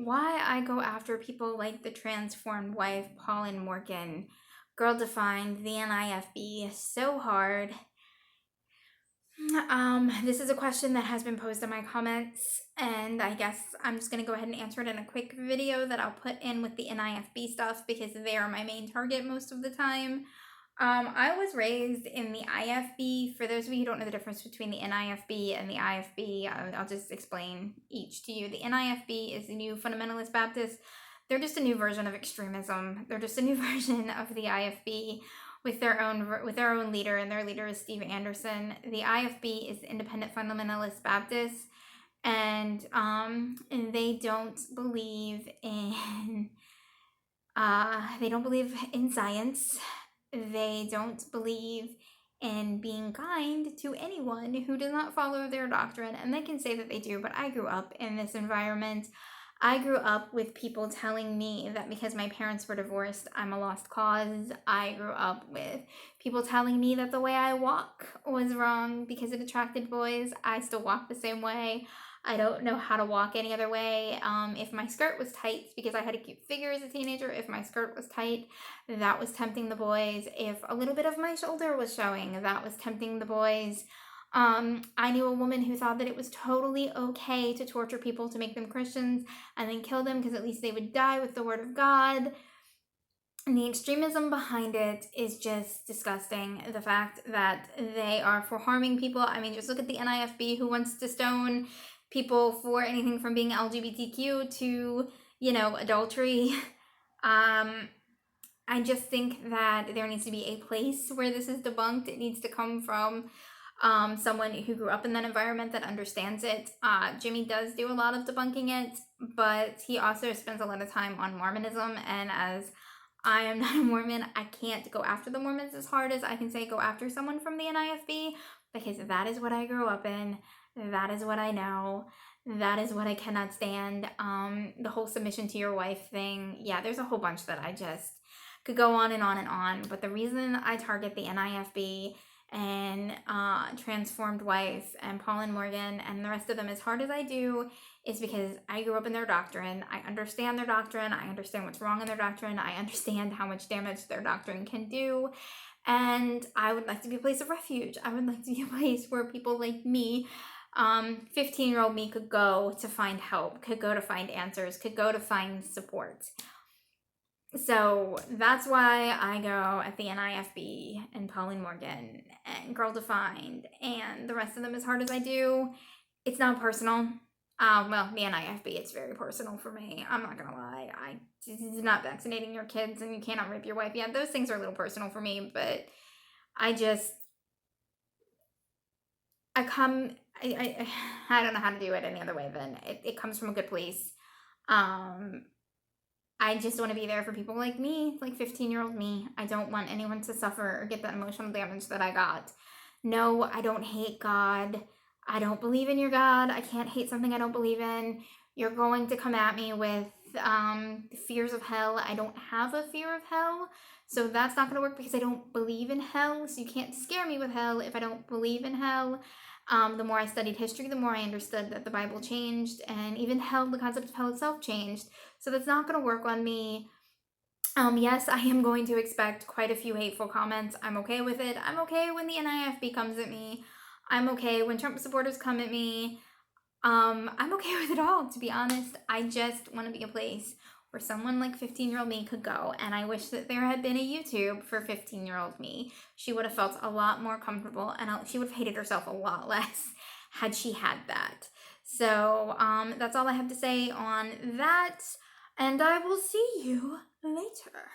why I go after people like the transformed wife, Paul and Morgan, Girl Defined, the NIFB so hard. This is a question that has been posed in my comments, and I guess I'm just going to go ahead and answer it in a quick video that I'll put in with the NIFB stuff because they are my main target most of the time. I was raised in the IFB. For those of you who don't know the difference between the NIFB and the IFB, I'll just explain each to you. The NIFB is the New Fundamentalist Baptist. They're just a new version of extremism. They're just a new version of the IFB with their own leader, and their leader is Steve Anderson. The IFB is the Independent Fundamentalist Baptist, and they don't believe in science. They don't believe in being kind to anyone who does not follow their doctrine, and they can say that they do, but I grew up in this environment. I grew up with people telling me that because my parents were divorced, I'm a lost cause. I grew up with people telling me that the way I walk was wrong because it attracted boys. I still walk the same way. I don't know how to walk any other way. If my skirt was tight, it's because I had a cute figure as a teenager. If my skirt was tight, that was tempting the boys. If a little bit of my shoulder was showing, that was tempting the boys. I knew a woman who thought that it was totally okay to torture people to make them Christians and then kill them because at least they would die with the word of God. And the extremism behind it is just disgusting. The fact that they are for harming people. I mean, just look at the NIFB who wants to stone people for anything from being LGBTQ to, adultery. I just think that there needs to be a place where this is debunked. It needs to come from someone who grew up in that environment that understands it. Jimmy does do a lot of debunking it, but he also spends a lot of time on Mormonism, and as I am not a Mormon, I can't go after the Mormons as hard as I can say go after someone from the NIFB, because that is what I grew up in, that is what I know, that is what I cannot stand. The whole submission to your wife thing, yeah, there's a whole bunch that I just could go on and on and on, but the reason I target the NIFB and Transformed Wife and Paul and Morgan and the rest of them as hard as I do is because I grew up in their doctrine. I understand their doctrine. I understand what's wrong in their doctrine. I understand how much damage their doctrine can do. And I would like to be a place of refuge. I would like to be a place where people like me, 15-year-old me, could go to find help, could go to find answers, could go to find support. So that's why I go at the NIFB and Pauline Morgan and Girl Defined and the rest of them as hard as I do. It's not personal. Well, the NIFB, it's very personal for me. I'm not gonna lie. This is not vaccinating your kids and you cannot rape your wife. Yeah, those things are a little personal for me, but I don't know how to do it any other way than it comes from a good place. I just want to be there for people like me, like 15-year-old me. I don't want anyone to suffer or get that emotional damage that I got. No, I don't hate God. I don't believe in your God. I can't hate something I don't believe in. You're going to come at me with fears of hell. I don't have a fear of hell. So that's not going to work because I don't believe in hell. So you can't scare me with hell if I don't believe in hell. The more I studied history, the more I understood that the Bible changed, and even hell, the concept of hell itself changed. So that's not going to work on me. Yes, I am going to expect quite a few hateful comments. I'm okay with it. I'm okay when the NIFB comes at me. I'm okay when Trump supporters come at me. I'm okay with it all, to be honest. I just want to be a place where someone like 15-year-old me could go, and I wish that there had been a YouTube for 15-year-old me. She would have felt a lot more comfortable, and she would have hated herself a lot less had she had that. So that's all I have to say on that, and I will see you later.